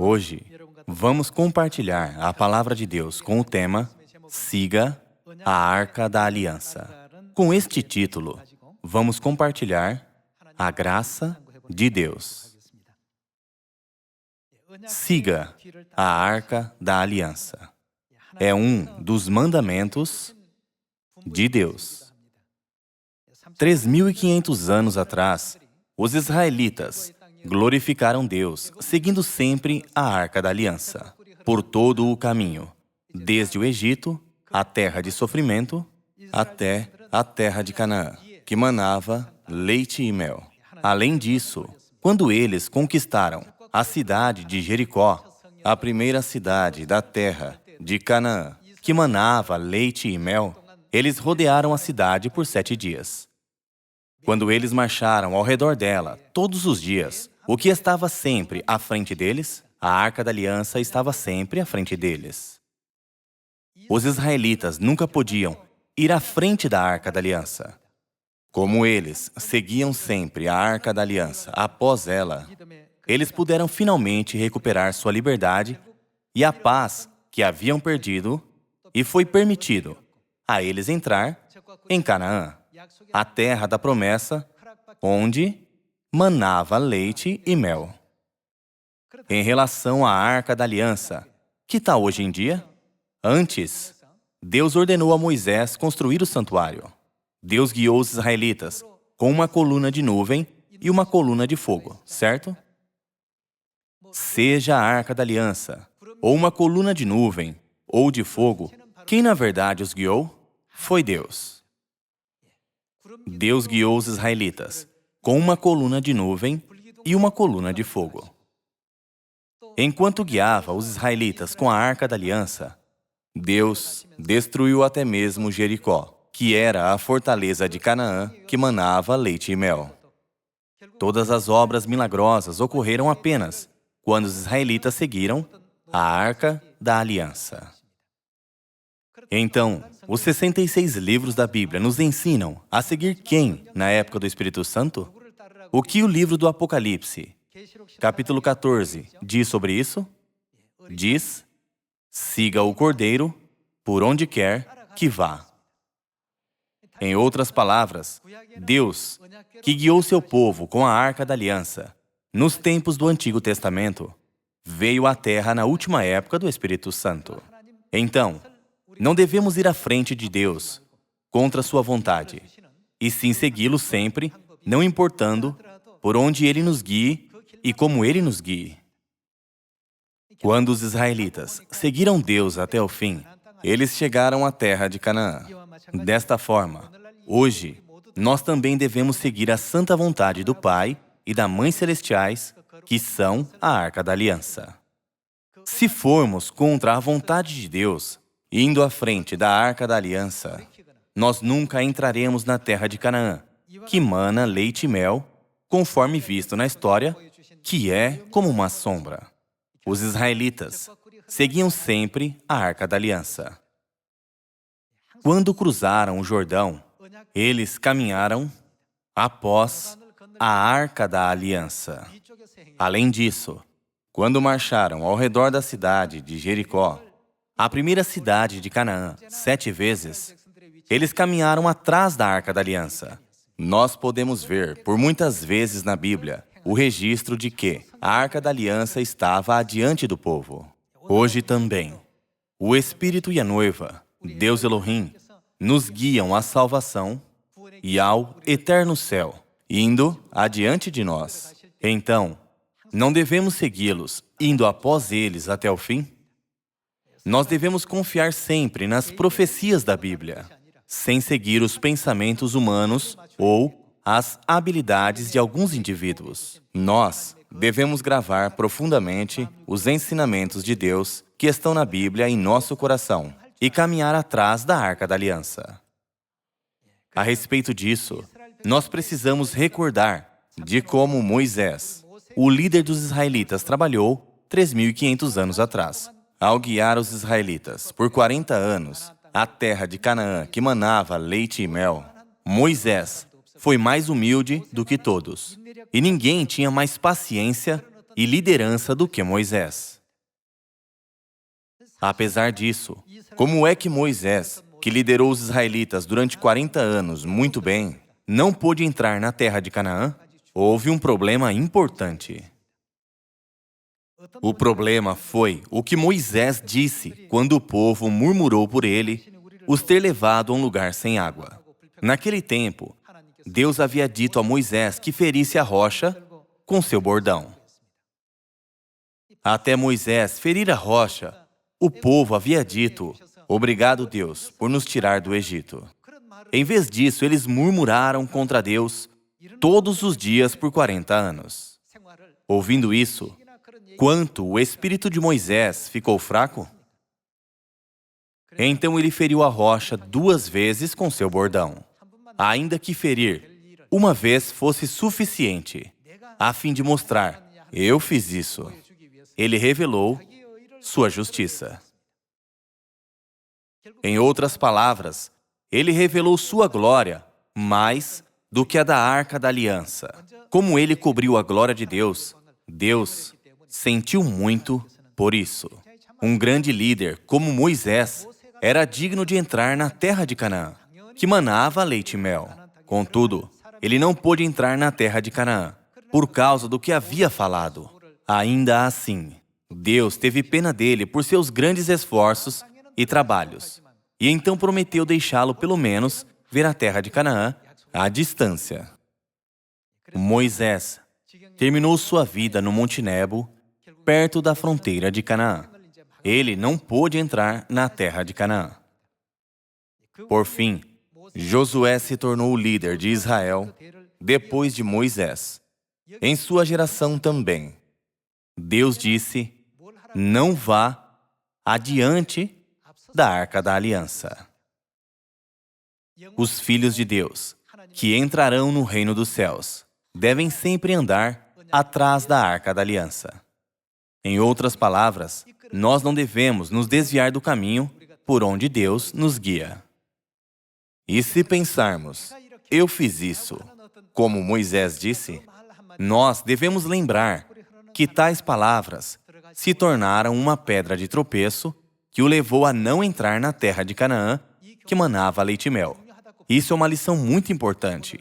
Hoje, vamos compartilhar a Palavra de Deus com o tema Siga a Arca da Aliança. Com este título, vamos compartilhar a graça de Deus. Siga a Arca da Aliança. É um dos mandamentos de Deus. 3.500 anos atrás, os israelitas glorificaram Deus, seguindo sempre a Arca da Aliança, por todo o caminho, desde o Egito, a terra de sofrimento, até a terra de Canaã, que manava leite e mel. Além disso, quando eles conquistaram a cidade de Jericó, a primeira cidade da terra de Canaã, que manava leite e mel, eles rodearam a cidade por 7 dias. Quando eles marcharam ao redor dela todos os dias, o que estava sempre à frente deles? A Arca da Aliança estava sempre à frente deles. Os israelitas nunca podiam ir à frente da Arca da Aliança. Como eles seguiam sempre a Arca da Aliança após ela, eles puderam finalmente recuperar sua liberdade e a paz que haviam perdido, e foi permitido a eles entrar em Canaã, a terra da promessa, onde manava leite e mel. Em relação à Arca da Aliança, que tal hoje em dia? Antes, Deus ordenou a Moisés construir o santuário. Deus guiou os israelitas com uma coluna de nuvem e uma coluna de fogo, certo? Seja a Arca da Aliança, ou uma coluna de nuvem, ou de fogo, quem na verdade os guiou? Foi Deus. Deus guiou os israelitas com uma coluna de nuvem e uma coluna de fogo. Enquanto guiava os israelitas com a Arca da Aliança, Deus destruiu até mesmo Jericó, que era a fortaleza de Canaã que manava leite e mel. Todas as obras milagrosas ocorreram apenas quando os israelitas seguiram a Arca da Aliança. Então, os 66 livros da Bíblia nos ensinam a seguir quem na época do Espírito Santo? O que o livro do Apocalipse, capítulo 14, diz sobre isso? Diz: siga o Cordeiro por onde quer que vá. Em outras palavras, Deus, que guiou seu povo com a Arca da Aliança, nos tempos do Antigo Testamento, veio à Terra na última época do Espírito Santo. Então, não devemos ir à frente de Deus contra sua vontade, e sim segui-lo sempre, não importando por onde Ele nos guie e como Ele nos guie. Quando os israelitas seguiram Deus até o fim, eles chegaram à terra de Canaã. Desta forma, hoje, nós também devemos seguir a santa vontade do Pai e da Mãe Celestiais, que são a Arca da Aliança. Se formos contra a vontade de Deus, indo à frente da Arca da Aliança, nós nunca entraremos na terra de Canaã, que mana leite e mel, conforme visto na história, que é como uma sombra. Os israelitas seguiam sempre a Arca da Aliança. Quando cruzaram o Jordão, eles caminharam após a Arca da Aliança. Além disso, quando marcharam ao redor da cidade de Jericó, a primeira cidade de Canaã, 7 vezes, eles caminharam atrás da Arca da Aliança. Nós podemos ver, por muitas vezes na Bíblia, o registro de que a Arca da Aliança estava adiante do povo. Hoje também, o Espírito e a noiva, Deus Elohim, nos guiam à salvação e ao eterno céu, indo adiante de nós. Então, não devemos segui-los, indo após eles até o fim? Nós devemos confiar sempre nas profecias da Bíblia, sem seguir os pensamentos humanos ou as habilidades de alguns indivíduos. Nós devemos gravar profundamente os ensinamentos de Deus que estão na Bíblia em nosso coração e caminhar atrás da Arca da Aliança. A respeito disso, nós precisamos recordar de como Moisés, o líder dos israelitas, trabalhou 3.500 anos atrás, ao guiar os israelitas por 40 anos à terra de Canaã que manava leite e mel. Moisés foi mais humilde do que todos, e ninguém tinha mais paciência e liderança do que Moisés. Apesar disso, como é que Moisés, que liderou os israelitas durante 40 anos muito bem, não pôde entrar na terra de Canaã? Houve um problema importante. O problema foi o que Moisés disse quando o povo murmurou por ele os ter levado a um lugar sem água. Naquele tempo, Deus havia dito a Moisés que ferisse a rocha com seu bordão. Até Moisés ferir a rocha, o povo havia dito: "Obrigado, Deus, por nos tirar do Egito." Em vez disso, eles murmuraram contra Deus todos os dias por 40 anos. Ouvindo isso, quanto o espírito de Moisés ficou fraco? Então ele feriu a rocha 2 vezes com seu bordão, ainda que ferir uma vez fosse suficiente, a fim de mostrar: "Eu fiz isso." Ele revelou sua justiça. Em outras palavras, ele revelou sua glória mais do que a da Arca da Aliança. Como ele cobriu a glória de Deus, Deus sentiu muito por isso. Um grande líder como Moisés era digno de entrar na terra de Canaã, que manava leite e mel. Contudo, ele não pôde entrar na terra de Canaã, por causa do que havia falado. Ainda assim, Deus teve pena dele por seus grandes esforços e trabalhos, e então prometeu deixá-lo pelo menos ver a terra de Canaã à distância. Moisés terminou sua vida no Monte Nebo, perto da fronteira de Canaã. Ele não pôde entrar na terra de Canaã. Por fim, Josué se tornou o líder de Israel depois de Moisés. Em sua geração também, Deus disse: "Não vá adiante da Arca da Aliança." Os filhos de Deus, que entrarão no reino dos céus, devem sempre andar atrás da Arca da Aliança. Em outras palavras, nós não devemos nos desviar do caminho por onde Deus nos guia. E se pensarmos: "Eu fiz isso", como Moisés disse, nós devemos lembrar que tais palavras se tornaram uma pedra de tropeço que o levou a não entrar na terra de Canaã, que manava leite e mel. Isso é uma lição muito importante.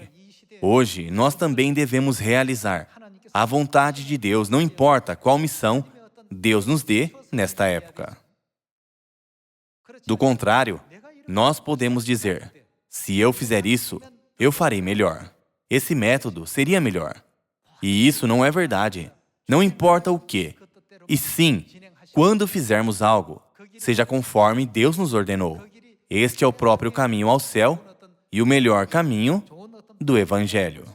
Hoje, nós também devemos realizar a vontade de Deus, não importa qual missão Deus nos dê nesta época. Do contrário, nós podemos dizer: "Se eu fizer isso, eu farei melhor. Esse método seria melhor." E isso não é verdade. Não importa o que, e sim, quando fizermos algo, seja conforme Deus nos ordenou. Este é o próprio caminho ao céu e o melhor caminho do Evangelho.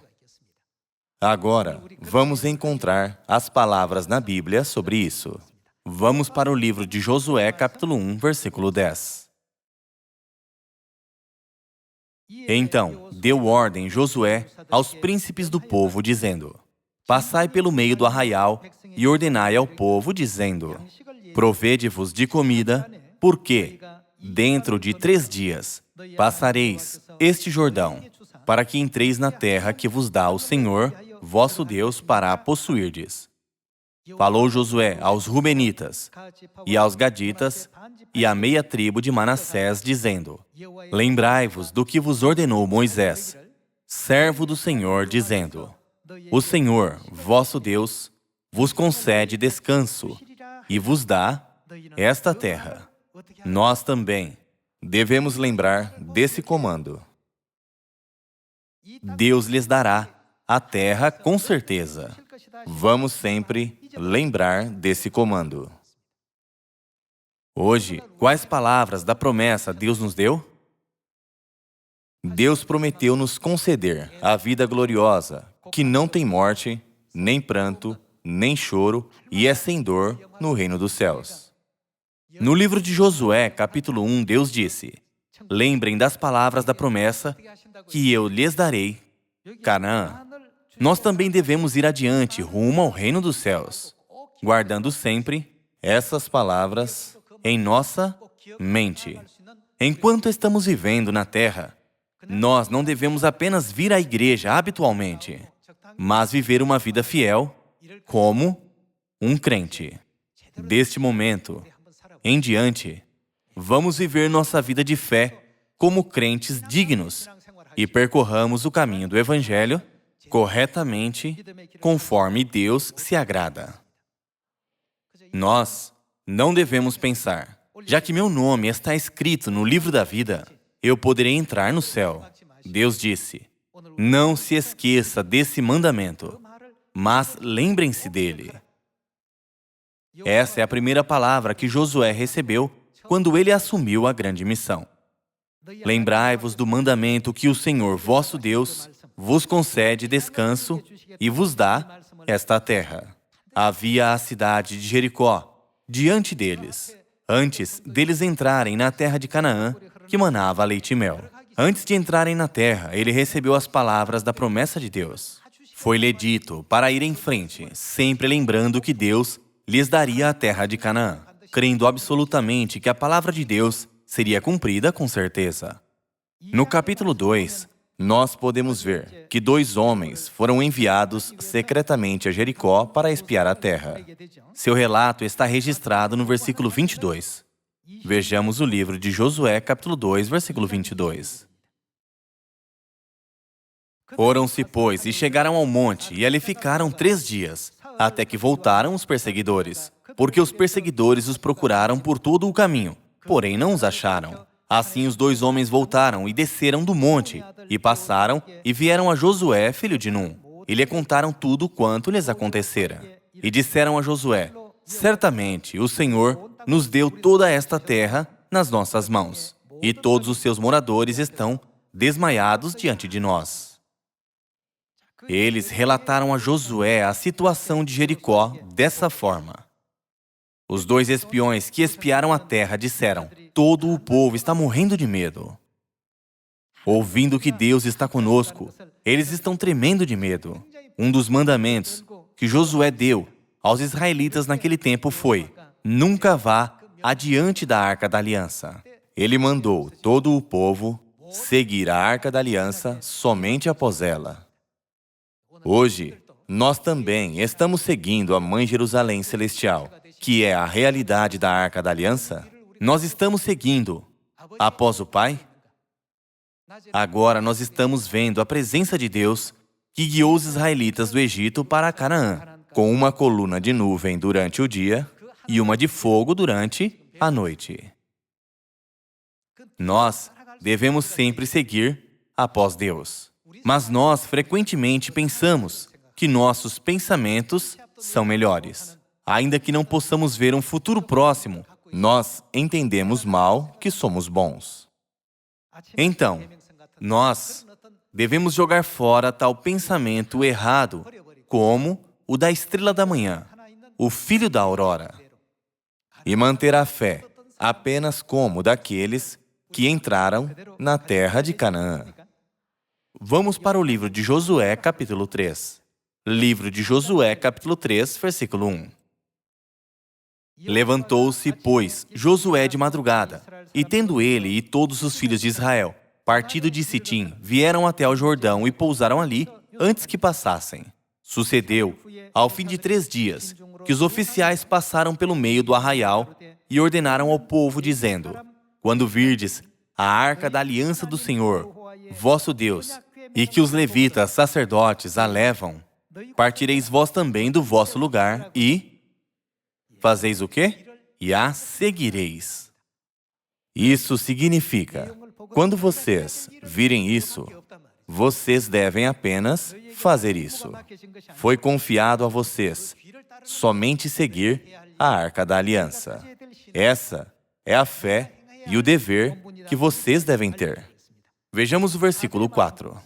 Agora, vamos encontrar as palavras na Bíblia sobre isso. Vamos para o livro de Josué, capítulo 1, versículo 10. Então, deu ordem Josué aos príncipes do povo, dizendo: "Passai pelo meio do arraial e ordenai ao povo, dizendo: Provede-vos de comida, porque dentro de 3 dias passareis este Jordão, para que entreis na terra que vos dá o Senhor, vosso Deus, para a possuirdes." Falou Josué aos Rubenitas e aos Gaditas e à meia tribo de Manassés, dizendo: "Lembrai-vos do que vos ordenou Moisés, servo do Senhor, dizendo: O Senhor, vosso Deus, vos concede descanso e vos dá esta terra." Nós também devemos lembrar desse comando. Deus lhes dará a terra com certeza. Vamos sempre lembrar desse comando. Hoje, quais palavras da promessa Deus nos deu? Deus prometeu nos conceder a vida gloriosa, que não tem morte, nem pranto, nem choro, e é sem dor no reino dos céus. No livro de Josué, capítulo 1, Deus disse: "Lembrem das palavras da promessa que eu lhes darei, Canaã." Nós também devemos ir adiante rumo ao reino dos céus, guardando sempre essas palavras em nossa mente. Enquanto estamos vivendo na terra, nós não devemos apenas vir à igreja habitualmente, mas viver uma vida fiel, como um crente. Deste momento em diante, vamos viver nossa vida de fé como crentes dignos e percorramos o caminho do Evangelho corretamente, conforme Deus se agrada. Nós não devemos pensar, já que meu nome está escrito no livro da vida, eu poderei entrar no céu. Deus disse, não se esqueça desse mandamento, mas lembrem-se dele. Essa é a primeira palavra que Josué recebeu quando ele assumiu a grande missão. Lembrai-vos do mandamento que o Senhor, vosso Deus, vos concede descanso e vos dá esta terra. Havia a cidade de Jericó diante deles, antes deles entrarem na terra de Canaã, que manava leite e mel. Antes de entrarem na terra, ele recebeu as palavras da promessa de Deus. Foi-lhe dito para ir em frente, sempre lembrando que Deus lhes daria a terra de Canaã, crendo absolutamente que a palavra de Deus seria cumprida com certeza. No capítulo 2, nós podemos ver que 2 homens foram enviados secretamente a Jericó para espiar a terra. Seu relato está registrado no versículo 22. Vejamos o livro de Josué, capítulo 2, versículo 22. Foram-se, pois, e chegaram ao monte, e ali ficaram 3 dias, até que voltaram os perseguidores, porque os perseguidores os procuraram por todo o caminho, porém não os acharam. Assim os 2 homens voltaram e desceram do monte, e passaram e vieram a Josué, filho de Num, e lhe contaram tudo quanto lhes acontecera. E disseram a Josué, certamente o Senhor nos deu toda esta terra nas nossas mãos, e todos os seus moradores estão desmaiados diante de nós. Eles relataram a Josué a situação de Jericó dessa forma. Os 2 espiões que espiaram a terra disseram, todo o povo está morrendo de medo. Ouvindo que Deus está conosco, eles estão tremendo de medo. Um dos mandamentos que Josué deu aos israelitas naquele tempo foi, nunca vá adiante da Arca da Aliança. Ele mandou todo o povo seguir a Arca da Aliança somente após ela. Hoje, nós também estamos seguindo a Mãe Jerusalém Celestial, que é a realidade da Arca da Aliança. Nós estamos seguindo após o Pai. Agora nós estamos vendo a presença de Deus que guiou os israelitas do Egito para Canaã, com uma coluna de nuvem durante o dia e uma de fogo durante a noite. Nós devemos sempre seguir após Deus. Mas nós frequentemente pensamos que nossos pensamentos são melhores. Ainda que não possamos ver um futuro próximo, nós entendemos mal que somos bons. Então, nós devemos jogar fora tal pensamento errado como o da estrela da manhã, o filho da aurora, e manter a fé apenas como daqueles que entraram na terra de Canaã. Vamos para o livro de Josué, capítulo 3. Livro de Josué, capítulo 3, versículo 1. Levantou-se, pois, Josué de madrugada, e tendo ele e todos os filhos de Israel partido de Sitim, vieram até ao Jordão e pousaram ali antes que passassem. Sucedeu, ao fim de 3 dias, que os oficiais passaram pelo meio do arraial e ordenaram ao povo, dizendo, quando virdes a arca da aliança do Senhor, vosso Deus, e que os levitas, sacerdotes, a levam, partireis vós também do vosso lugar e fazeis o quê? E a seguireis. Isso significa, quando vocês virem isso, vocês devem apenas fazer isso. Foi confiado a vocês somente seguir a Arca da Aliança. Essa é a fé e o dever que vocês devem ter. Vejamos o versículo 4.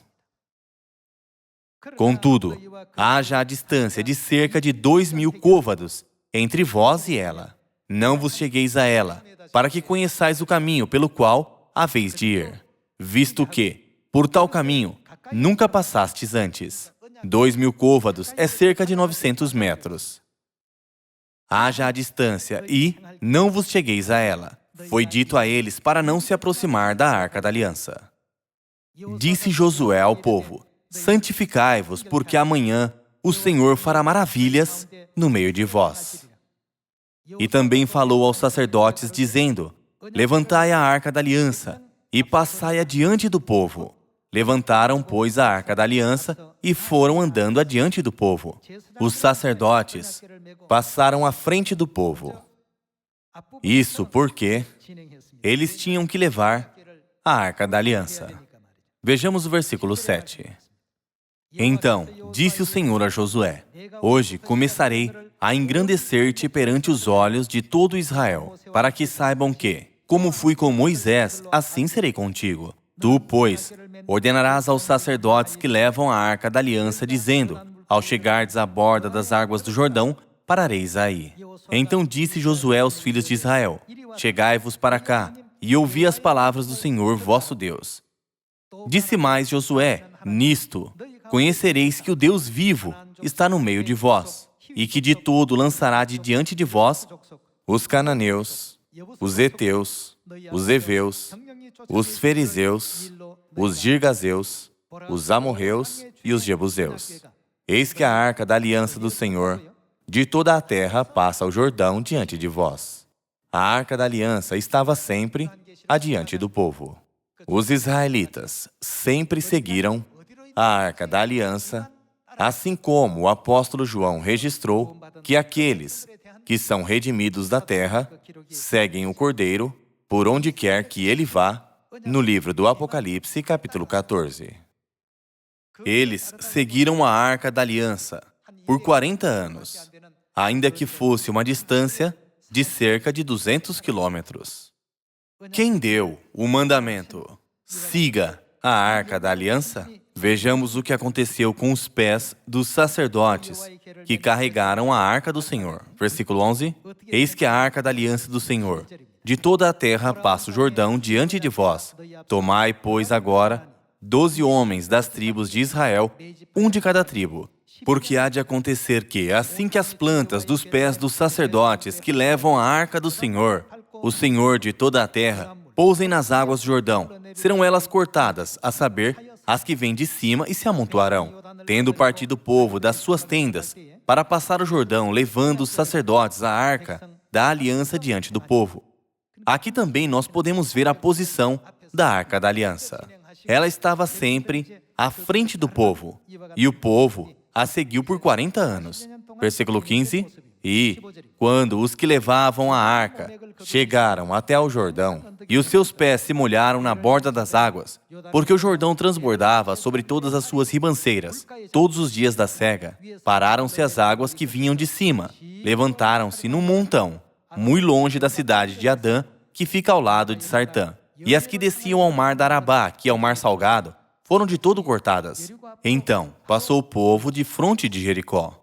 Contudo, haja a distância de cerca de 2.000 côvados entre vós e ela. Não vos chegueis a ela, para que conheçais o caminho pelo qual haveis de ir, visto que, por tal caminho, nunca passastes antes. 2.000 côvados é cerca de 900 metros. Haja a distância e não vos chegueis a ela. Foi dito a eles para não se aproximar da Arca da Aliança. Disse Josué ao povo, santificai-vos, porque amanhã o Senhor fará maravilhas no meio de vós. E também falou aos sacerdotes, dizendo: levantai a arca da aliança e passai adiante do povo. Levantaram, pois, a arca da aliança e foram andando adiante do povo. Os sacerdotes passaram à frente do povo. Isso porque eles tinham que levar a arca da aliança. Vejamos o versículo 7. Então disse o Senhor a Josué: hoje começarei a engrandecer-te perante os olhos de todo Israel, para que saibam que, como fui com Moisés, assim serei contigo. Tu, pois, ordenarás aos sacerdotes que levam a arca da aliança, dizendo: ao chegardes à borda das águas do Jordão, parareis aí. Então disse Josué aos filhos de Israel: chegai-vos para cá, e ouvi as palavras do Senhor vosso Deus. Disse mais Josué: nisto conhecereis que o Deus vivo está no meio de vós, e que de todo lançará de diante de vós os cananeus, os heteus, os heveus, os fariseus, os girgazeus, os amorreus e os jebuseus. Eis que a arca da aliança do Senhor de toda a terra passa o Jordão diante de vós. A arca da aliança estava sempre adiante do povo. Os israelitas sempre seguiram a arca da aliança, assim como o apóstolo João registrou que aqueles que são redimidos da terra seguem o Cordeiro por onde quer que ele vá, no livro do Apocalipse, capítulo 14. Eles seguiram a arca da aliança por 40 anos, ainda que fosse uma distância de cerca de 200 quilômetros. Quem deu o mandamento: siga a arca da aliança? Vejamos o que aconteceu com os pés dos sacerdotes que carregaram a arca do Senhor. Versículo 11. Eis que a arca da aliança do Senhor de toda a terra passa o Jordão diante de vós. Tomai, pois, agora 12 homens das tribos de Israel, um de cada tribo. Porque há de acontecer que, assim que as plantas dos pés dos sacerdotes que levam a arca do Senhor, o Senhor de toda a terra, pousem nas águas do Jordão, serão elas cortadas, a saber, as que vêm de cima, e se amontoarão. Tendo partido o povo das suas tendas para passar o Jordão, levando os sacerdotes a arca da aliança diante do povo. Aqui também nós podemos ver a posição da arca da aliança. Ela estava sempre à frente do povo, e o povo a seguiu por 40 anos. Versículo 15. E, quando os que levavam a arca chegaram até ao Jordão, e os seus pés se molharam na borda das águas, porque o Jordão transbordava sobre todas as suas ribanceiras, todos os dias da cega, pararam-se as águas que vinham de cima, levantaram-se num montão, muito longe da cidade de Adã, que fica ao lado de Sartã. E as que desciam ao mar da Arabá, que é o mar salgado, foram de todo cortadas. Então passou o povo de fronte de Jericó.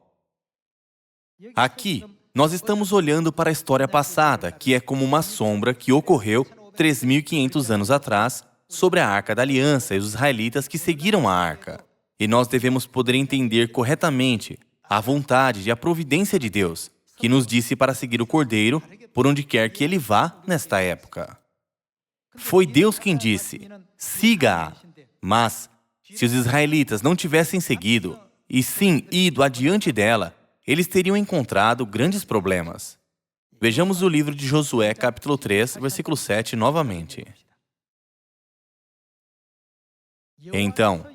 Aqui, nós estamos olhando para a história passada, que é como uma sombra que ocorreu 3.500 anos atrás sobre a Arca da Aliança e os israelitas que seguiram a Arca. E nós devemos poder entender corretamente a vontade e a providência de Deus, que nos disse para seguir o Cordeiro por onde quer que ele vá nesta época. Foi Deus quem disse: siga-a. Mas, se os israelitas não tivessem seguido, e sim ido adiante dela, eles teriam encontrado grandes problemas. Vejamos o livro de Josué, capítulo 3, versículo 7, novamente. Então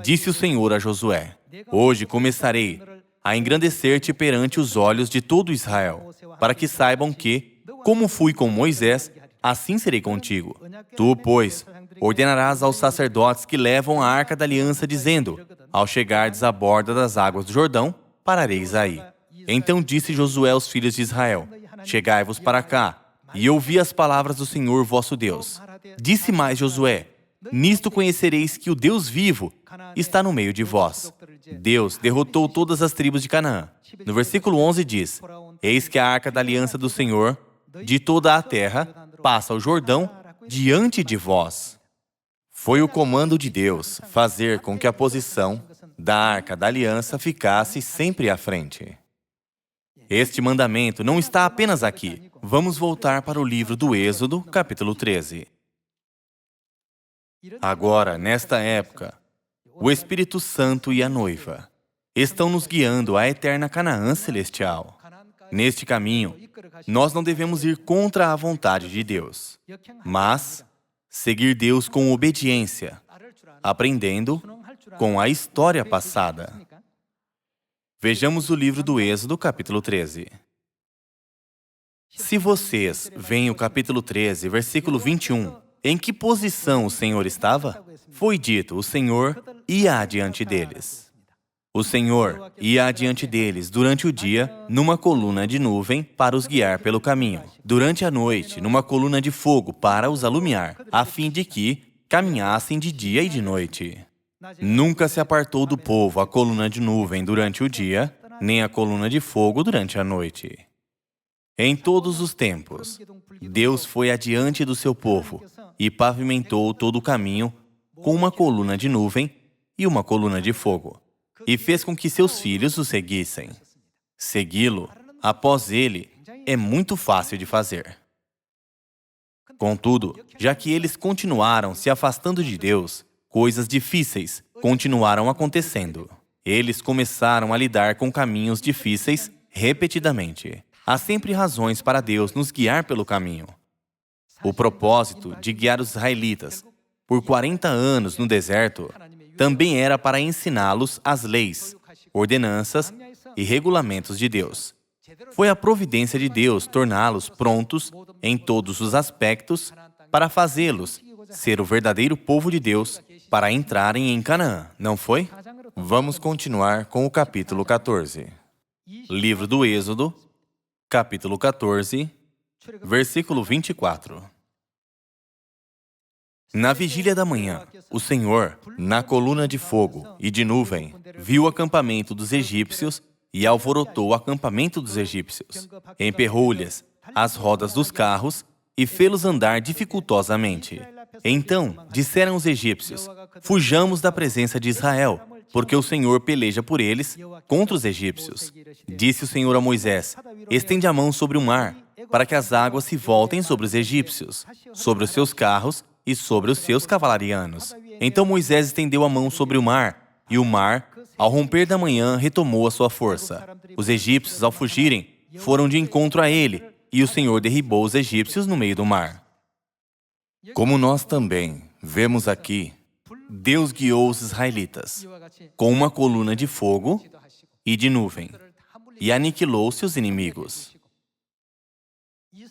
disse o Senhor a Josué: hoje começarei a engrandecer-te perante os olhos de todo Israel, para que saibam que, como fui com Moisés, assim serei contigo. Tu, pois, ordenarás aos sacerdotes que levam a arca da aliança, dizendo: ao chegardes à borda das águas do Jordão, parareis aí. Então disse Josué aos filhos de Israel: chegai-vos para cá, e ouvi as palavras do Senhor vosso Deus. Disse mais Josué: nisto conhecereis que o Deus vivo está no meio de vós. Deus derrotou todas as tribos de Canaã. No versículo 11 diz: eis que a arca da aliança do Senhor de toda a terra passa o Jordão diante de vós. Foi o comando de Deus fazer com que a posição da arca da aliança ficasse sempre à frente. Este mandamento não está apenas aqui. Vamos voltar para o livro do Êxodo, capítulo 13. Agora, nesta época, o Espírito Santo e a noiva estão nos guiando à eterna Canaã celestial. Neste caminho, nós não devemos ir contra a vontade de Deus, mas seguir Deus com obediência, aprendendo com a história passada. Vejamos o livro do Êxodo, capítulo 13. Se vocês veem o capítulo 13, versículo 21, em que posição o Senhor estava? Foi dito, o Senhor ia adiante deles. O Senhor ia adiante deles durante o dia numa coluna de nuvem para os guiar pelo caminho. Durante a noite, numa coluna de fogo para os alumiar, a fim de que caminhassem de dia e de noite. Nunca se apartou do povo a coluna de nuvem durante o dia, nem a coluna de fogo durante a noite. Em todos os tempos, Deus foi adiante do seu povo e pavimentou todo o caminho com uma coluna de nuvem e uma coluna de fogo, e fez com que seus filhos o seguissem. Segui-lo, após ele, é muito fácil de fazer. Contudo, já que eles continuaram se afastando de Deus, coisas difíceis continuaram acontecendo. Eles começaram a lidar com caminhos difíceis repetidamente. Há sempre razões para Deus nos guiar pelo caminho. O propósito de guiar os israelitas por 40 anos no deserto também era para ensiná-los as leis, ordenanças e regulamentos de Deus. Foi a providência de Deus torná-los prontos em todos os aspectos para fazê-los ser o verdadeiro povo de Deus para entrarem em Canaã, não foi? Vamos continuar com o capítulo 14. Livro do Êxodo, capítulo 14, versículo 24. Na vigília da manhã, o Senhor, na coluna de fogo e de nuvem, viu o acampamento dos egípcios e alvorotou o acampamento dos egípcios. Emperrou-lhes as rodas dos carros e fê-los andar dificultosamente. Então disseram os egípcios: fujamos da presença de Israel, porque o Senhor peleja por eles contra os egípcios. Disse o Senhor a Moisés: estende a mão sobre o mar, para que as águas se voltem sobre os egípcios, sobre os seus carros e sobre os seus cavalarianos. Então Moisés estendeu a mão sobre o mar, e o mar, ao romper da manhã, retomou a sua força. Os egípcios, ao fugirem, foram de encontro a ele, e o Senhor derribou os egípcios no meio do mar. Como nós também vemos aqui, Deus guiou os israelitas com uma coluna de fogo e de nuvem, e aniquilou seus inimigos.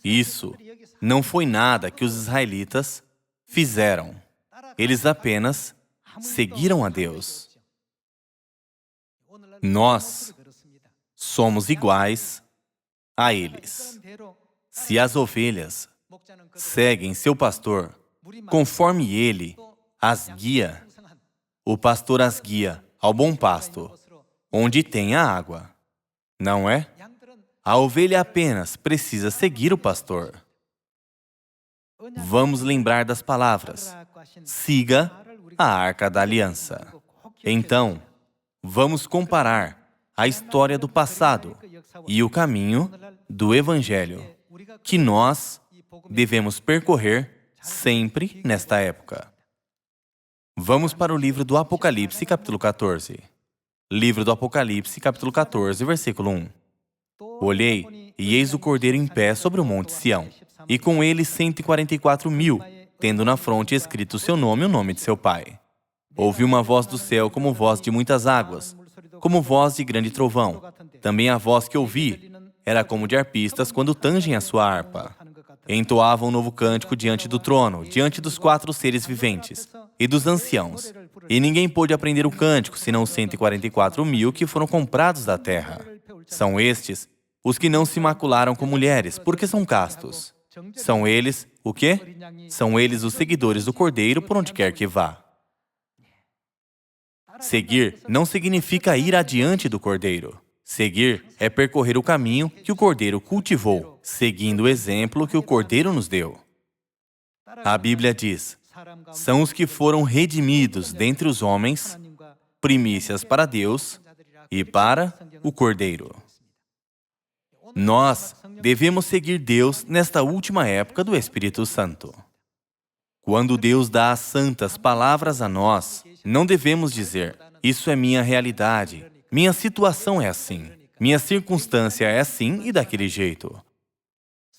Isso não foi nada que os israelitas fizeram. Eles apenas seguiram a Deus. Nós somos iguais a eles. Se as ovelhas seguem seu pastor, conforme ele as guia, o pastor as guia ao bom pasto, onde tem a água. Não é? A ovelha apenas precisa seguir o pastor. Vamos lembrar das palavras: siga a Arca da Aliança. Então, vamos comparar a história do passado e o caminho do Evangelho, que nós devemos percorrer sempre nesta época. Vamos para o livro do Apocalipse, capítulo 14. Livro do Apocalipse, capítulo 14, versículo 1. Olhei, e eis o Cordeiro em pé sobre o monte Sião, e com ele 144.000, tendo na fronte escrito o seu nome e o nome de seu pai. Ouvi uma voz do céu como voz de muitas águas, como voz de grande trovão. Também a voz que ouvi era como de arpistas quando tangem a sua harpa. Entoavam um novo cântico diante do trono, diante dos 4 seres viventes e dos anciãos. E ninguém pôde aprender o cântico, senão os 144.000 que foram comprados da terra. São estes os que não se macularam com mulheres, porque são castos. São eles, o quê? São eles os seguidores do Cordeiro por onde quer que vá. Seguir não significa ir adiante do Cordeiro. Seguir é percorrer o caminho que o Cordeiro cultivou, seguindo o exemplo que o Cordeiro nos deu. A Bíblia diz: são os que foram redimidos dentre os homens, primícias para Deus e para o Cordeiro. Nós devemos seguir Deus nesta última época do Espírito Santo. Quando Deus dá as santas palavras a nós, não devemos dizer: isso é minha realidade, Minha situação é assim. Minha circunstância é assim e daquele jeito.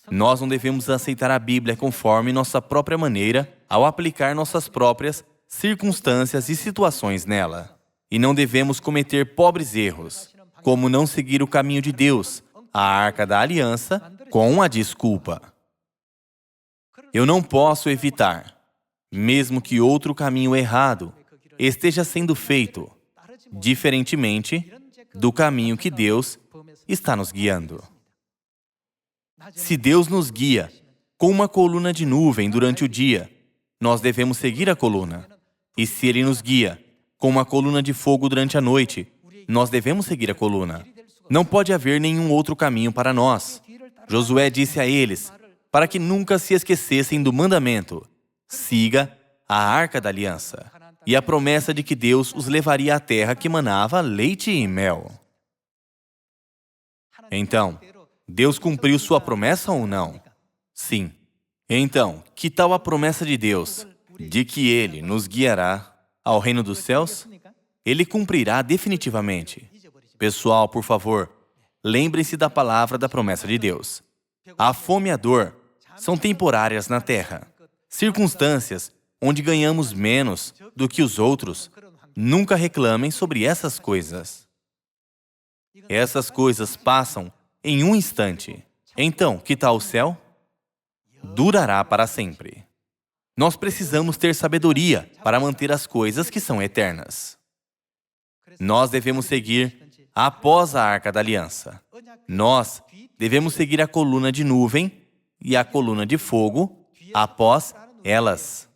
Nós não devemos aceitar a Bíblia conforme nossa própria maneira ao aplicar nossas próprias circunstâncias e situações nela. E não devemos cometer pobres erros, como não seguir o caminho de Deus, a Arca da Aliança, com a desculpa. Eu não posso evitar, mesmo que outro caminho errado esteja sendo feito, diferentemente do caminho que Deus está nos guiando. Se Deus nos guia com uma coluna de nuvem durante o dia, nós devemos seguir a coluna. E se Ele nos guia com uma coluna de fogo durante a noite, nós devemos seguir a coluna. Não pode haver nenhum outro caminho para nós. Josué disse a eles, para que nunca se esquecessem do mandamento: siga a Arca da Aliança, e a promessa de que Deus os levaria à terra que manava leite e mel. Então, Deus cumpriu sua promessa ou não? Sim. Então, que tal a promessa de Deus, de que Ele nos guiará ao reino dos céus? Ele cumprirá definitivamente. Pessoal, por favor, lembrem-se da palavra da promessa de Deus. A fome e a dor são temporárias na terra. Circunstâncias onde ganhamos menos do que os outros. Nunca reclamem sobre essas coisas. Essas coisas passam em um instante. Então, que tal o céu? Durará para sempre. Nós precisamos ter sabedoria para manter as coisas que são eternas. Nós devemos seguir após a Arca da Aliança. Nós devemos seguir a coluna de nuvem e a coluna de fogo após elas.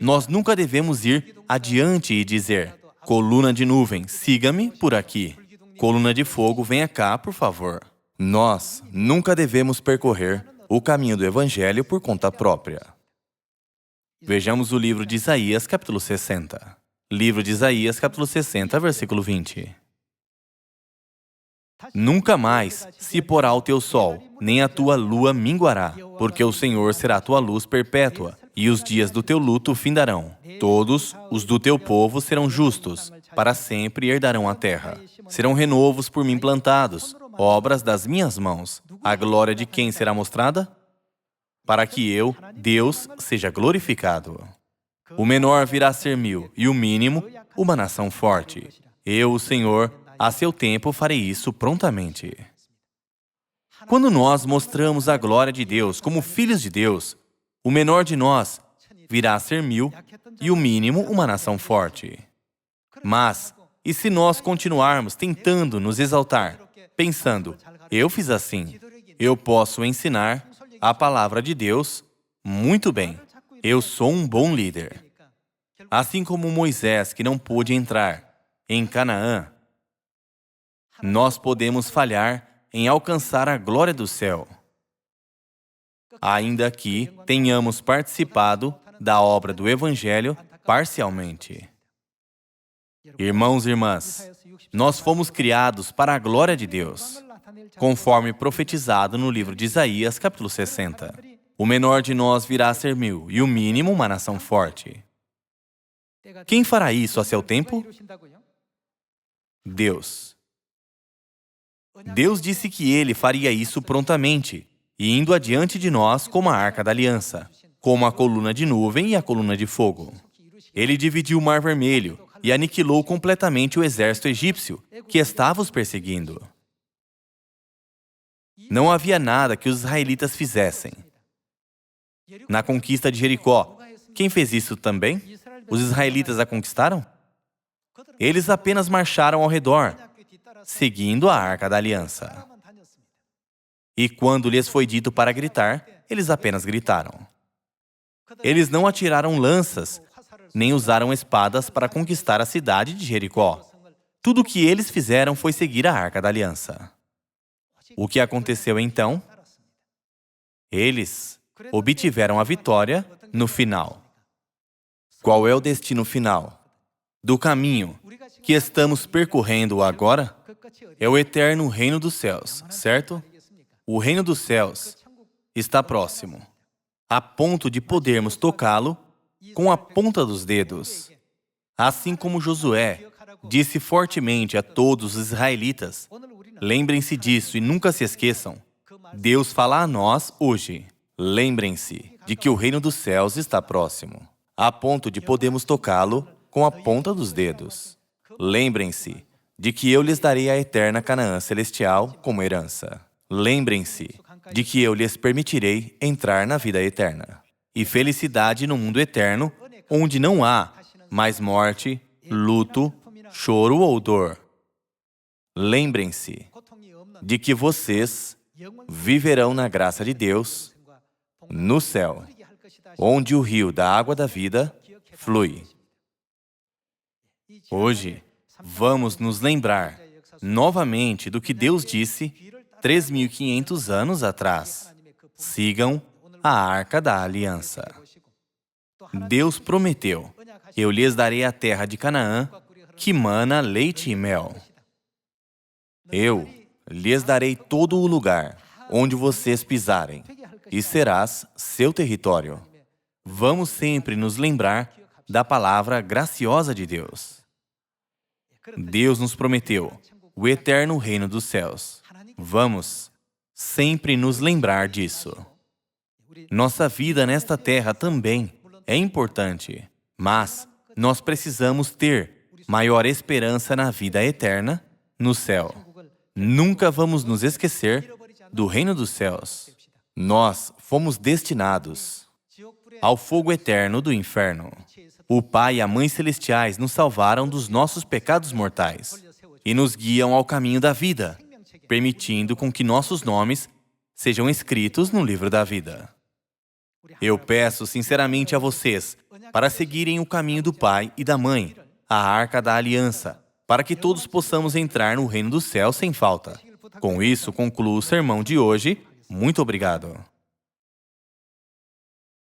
Nós nunca devemos ir adiante e dizer: coluna de nuvem, siga-me por aqui. Coluna de fogo, venha cá, por favor. Nós nunca devemos percorrer o caminho do Evangelho por conta própria. Vejamos o livro de Isaías, capítulo 60. Livro de Isaías, capítulo 60, versículo 20. Nunca mais se porá o teu sol, nem a tua lua minguará, porque o Senhor será a tua luz perpétua, e os dias do teu luto findarão. Todos os do teu povo serão justos, para sempre herdarão a terra. Serão renovos por mim plantados, obras das minhas mãos. A glória de quem será mostrada? Para que eu, Deus, seja glorificado. O menor virá a ser 1000, e o mínimo, uma nação forte. Eu, o Senhor, a seu tempo farei isso prontamente. Quando nós mostramos a glória de Deus como filhos de Deus, o menor de nós virá a ser 1000, e o mínimo, uma nação forte. Mas, e se nós continuarmos tentando nos exaltar, pensando: eu fiz assim, eu posso ensinar a palavra de Deus muito bem, eu sou um bom líder. Assim como Moisés, que não pôde entrar em Canaã, nós podemos falhar em alcançar a glória do céu, ainda que tenhamos participado da obra do Evangelho parcialmente. Irmãos e irmãs, nós fomos criados para a glória de Deus, conforme profetizado no livro de Isaías, capítulo 60. O menor de nós virá a ser 1000, e o mínimo, uma nação forte. Quem fará isso a seu tempo? Deus. Deus disse que Ele faria isso prontamente, e indo adiante de nós como a Arca da Aliança, como a coluna de nuvem e a coluna de fogo. Ele dividiu o Mar Vermelho e aniquilou completamente o exército egípcio, que estava os perseguindo. Não havia nada que os israelitas fizessem. Na conquista de Jericó, quem fez isso também? Os israelitas a conquistaram? Eles apenas marcharam ao redor, seguindo a Arca da Aliança. E quando lhes foi dito para gritar, eles apenas gritaram. Eles não atiraram lanças, nem usaram espadas para conquistar a cidade de Jericó. Tudo o que eles fizeram foi seguir a Arca da Aliança. O que aconteceu então? Eles obtiveram a vitória no final. Qual é o destino final do caminho que estamos percorrendo agora? É o eterno reino dos céus, certo? O reino dos céus está próximo, a ponto de podermos tocá-lo com a ponta dos dedos. Assim como Josué disse fortemente a todos os israelitas: lembrem-se disso e nunca se esqueçam. Deus fala a nós hoje. Lembrem-se de que o reino dos céus está próximo, a ponto de podermos tocá-lo com a ponta dos dedos. Lembrem-se de que eu lhes darei a eterna Canaã celestial como herança. Lembrem-se de que eu lhes permitirei entrar na vida eterna e felicidade no mundo eterno, onde não há mais morte, luto, choro ou dor. Lembrem-se de que vocês viverão na graça de Deus no céu, onde o rio da água da vida flui. Hoje, vamos nos lembrar novamente do que Deus disse 3.500 anos atrás. Sigam a Arca da Aliança. Deus prometeu: eu lhes darei a terra de Canaã, que mana leite e mel. Eu lhes darei todo o lugar onde vocês pisarem, e serás seu território. Vamos sempre nos lembrar da palavra graciosa de Deus. Deus nos prometeu o eterno reino dos céus. Vamos sempre nos lembrar disso. Nossa vida nesta terra também é importante, mas nós precisamos ter maior esperança na vida eterna no céu. Nunca vamos nos esquecer do reino dos céus. Nós fomos destinados ao fogo eterno do inferno. O Pai e a Mãe Celestiais nos salvaram dos nossos pecados mortais e nos guiam ao caminho da vida, permitindo com que nossos nomes sejam escritos no livro da vida. Eu peço sinceramente a vocês para seguirem o caminho do Pai e da Mãe, a Arca da Aliança, para que todos possamos entrar no reino do céu sem falta. Com isso, concluo o sermão de hoje. Muito obrigado.